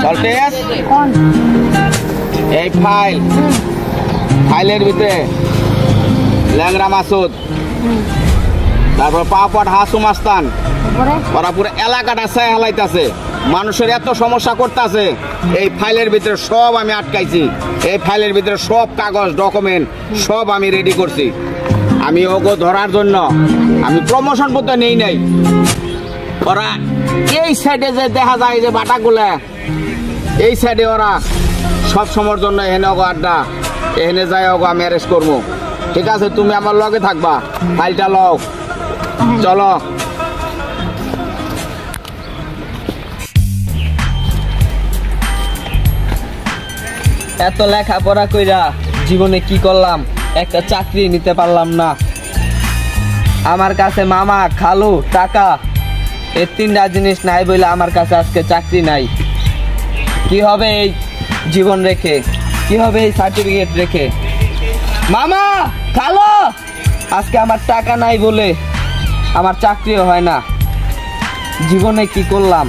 সল্টেস এই ফাইলের ভিতরে ল্যাংরা মাসুদ, তারপর পাপট হাসু মাস্তান, ওরা পুরো এলাকাটা ছায়া হালাইতেছে, মানুষের এত সমস্যা করতেছে। এই ফাইলের ভিতরে সব আমি আটকাইছি, এই ফাইলের ভিতরে সব কাগজ ডকুমেন্ট সব আমি রেডি করছি। আমি ওগো ধরার জন্য আমি প্রমোশন পত্র নেই নাই। ওরা এই সাইডে যে দেখা যায় যে বাটাগুলা, এই সাইডে ওরা সব সময়ের জন্য এখানে ওগো আড্ডা, এখানে যাই ওগো আমি অ্যারেস্ট করবো। ঠিক আছে, তুমি আমার লগে থাকবা, ফাইলটা লও, চলো। এত লেখাপড়া কইরা জীবনে কি করলাম, একটা চাকরি নিতে পারলাম না। আমার কাছে মামা খালু টাকা এই তিনটা জিনিস নাই বলে আমার কাছে আজকে চাকরি নাই। কি হবে এই জীবন রেখে, কি হবে এই সার্টিফিকেট রেখে? মামা খালু, আজকে আমার টাকা নাই বলে আমার চাকরিও হয় না। জীবনে কি করলাম,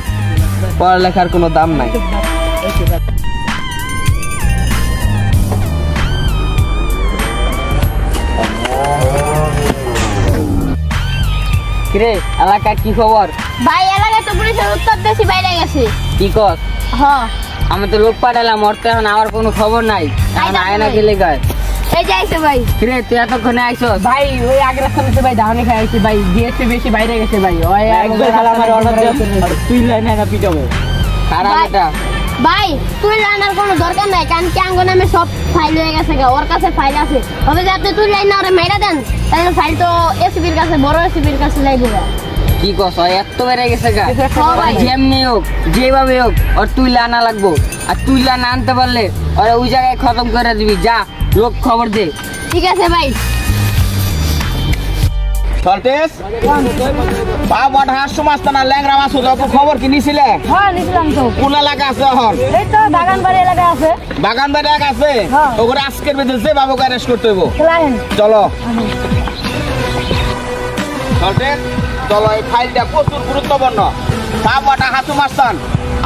পড়ালেখার কোনো দাম নাই। কিরে এলাকার কি খবর? ভাই এলাকায় তো পুলিশের উত্তর বেশি বাইরে গেছে। কি কর? হ্যাঁ আমি তো লোক পাঠালাম, ওর তো এখন আমার কোনো খবর নাই। এখন আয় না গেলে গায় এই যাইছে ভাই। কিরে তুই এতক্ষণে আইছস? ভাই ওই আগের রাস্তাতে ভাই ধাওনি খাই আইছি ভাই, দিয়েছে বেশি বাইরে গেছে ভাই। ওই একবার খালা আমার অর্ডার দে, তুই লাইনে না পিটাবো। কারা এটা? ভাই তুই লাইনার কোনো দরকার নাই, কারণ কি আঙ্গ নামে সব ফাইল হয়ে গেছে, ওর কাছে ফাইল আছে। তবে যে আপনি তুই লাইন না ওরে মেরা দেন, তাহলে ফাইল তো এসপির কাছে, বড় এসপির কাছে যাইবে। কি কস? এত বেড়ে গেছে গা? ভাই যেমনি হোক যেভাবে হোক ওর তুইলা আনা লাগবো, আর তুইলা না আনতে পারলে ওরা ওই জায়গায় খতম করে দিবি। যা লোক খবর দে। ঠিক আছে ভাই। সল্টেস পাপট হাসু মাস্তান ল্যাংরা মাসুদ, খবর কি নিছিলে? হ্যাঁ নিছিলাম তো। কোন এলাকা আছে এখন? এই তো বাগানবাড়ি এলাকায় আছে। বাগানবাড়ি এলাকা আছে? ওগুলো আজকের ভিতরে যে বাবুকে অ্যারেস্ট করতে হইব। চলো সল্টেস, চলো। এই ফাইলটা প্রচুর গুরুত্বপূর্ণ। পাপট হাসু মাস্তান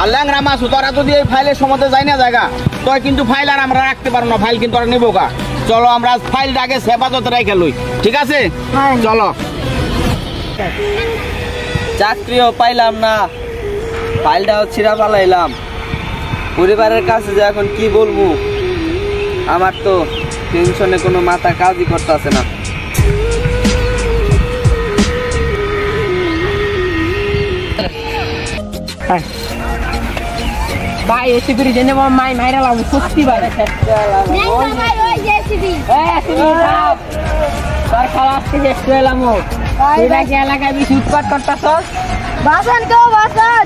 আর ল্যাংরা মাসুদ, ওরা যদি এই ফাইলের সম্বন্ধে যাই না জায়গা, তো কিন্তু ফাইল আর আমরা রাখতে পারবো না, ফাইল কিন্তু ওরা নেবো গা। চলো আমরা ফাইলটা আগে হেফাজতে রেখে লই, ঠিক আছে? চলো। চাকরিও পাইলাম না, ফাইলটাও ছিঁড়া পালাইলাম। পরিবারের কাছে যে এখন কি বলবো, আমার তো টেনশনে কোনো মাথা কাজই করতেছে না। ভাই এসে করে জেনে মাই মাইরা লাগবে সত্যি ভাই। ভাই ওই যে এসপি তোর খালাস থেকে এসে এলাম। তুই নাকি এলাকায় বেশি উৎপাত করতেছস? বাসন কেউ বাসন।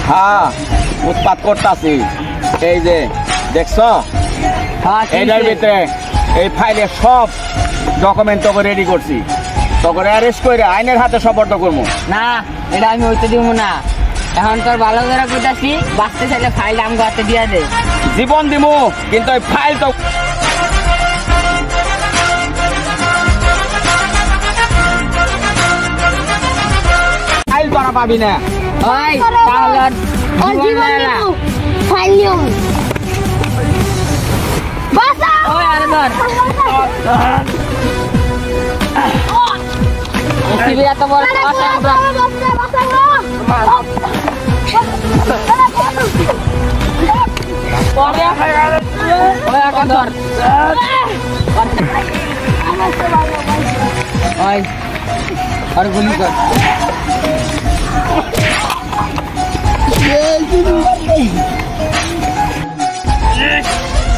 হ্যাঁ উৎপাত করতেছি। এই যে দেখছো, এইটার ভিতরে এই ফাইলে সব ডকুমেন্ট তোকে রেডি করছি, তোকে অ্যারেস্ট করে আইনের হাতে সুপর্দ করবো। না এটা আমি হইতে দিব না। এখন তোর ভালো করে কইতাছি, বাঁচতে চাইলে ফাইল আমগো হাতে দিয়া দে। জীবন দিমু, কিন্তু এই ফাইল তো ফাইল করা পাবি না। ওই তাহলে ওর জীবন নিও, ফাইল নিও। বাসন। ওই আরে ধর এসবি এত বড় কথা আমরা পরে ওই আকা ধর। ওই আর গুলি কর।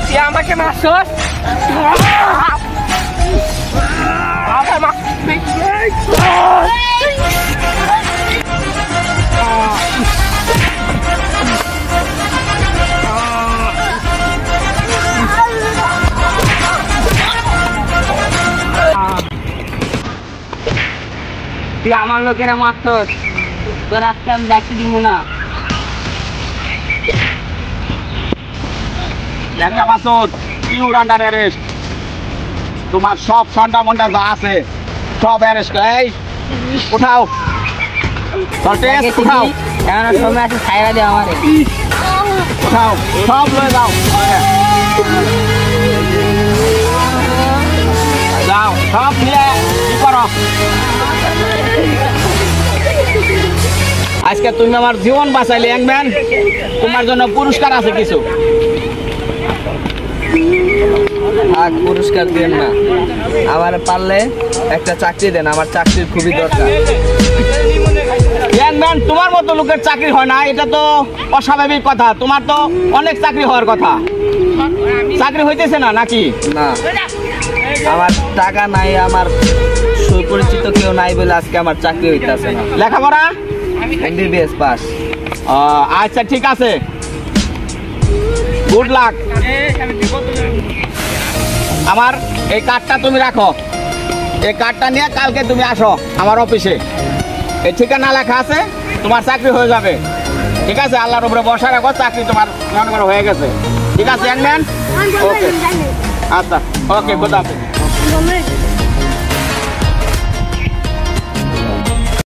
তুই আমাকে মারছস? তুই আমার লোকেরা মারছস, তোর আজকে আমি দেখতে দিব না। Langra Masud, your under arrest. তোমার সব সন্ডা মন্ডা যা আছে সব অ্যারেস্ট। এই উঠাও সল্টেস, উঠাও। এখন সময় আছে ছাইরা দে আমারে। উঠাও সব লয়ে যাও যাও সব নিয়ে কি করো আজকে তুমি আমার জীবন বাঁচাইলে একম্যান তোমার জন্য পুরস্কার আছে কিছু আর পুরস্কার দেন না, আমার পারলে একটা চাকরি দেন, আমার চাকরির খুবই দরকার। একম্যান তোমার মতো লোকের চাকরি হয় না, এটা তো অস্বাভাবিক কথা। তোমার তো অনেক চাকরি হওয়ার কথা, চাকরি হইতেছে না নাকি? না, আমার টাকা নাই, আমার সুপরিচিত কেউ নাই বলে আজকে আমার চাকরি হইতেছে না। লেখাপড়া MBBS পাস। আচ্ছা ঠিক আছে, গুড লাক। আমার এই কার্ডটা তুমি রাখো, এই কার্ডটা নিয়ে কালকে তুমি আসো আমার অফিসে, এই ঠিকানা লেখা আছে, তোমার চাকরি হয়ে যাবে। ঠিক আছে, আল্লাহর উপরে বসা রাখো, চাকরি তোমার মনে করো হয়ে গেছে। ঠিক আছে একম্যান, ওকে, আচ্ছা ওকে, খুদা হাফেজ।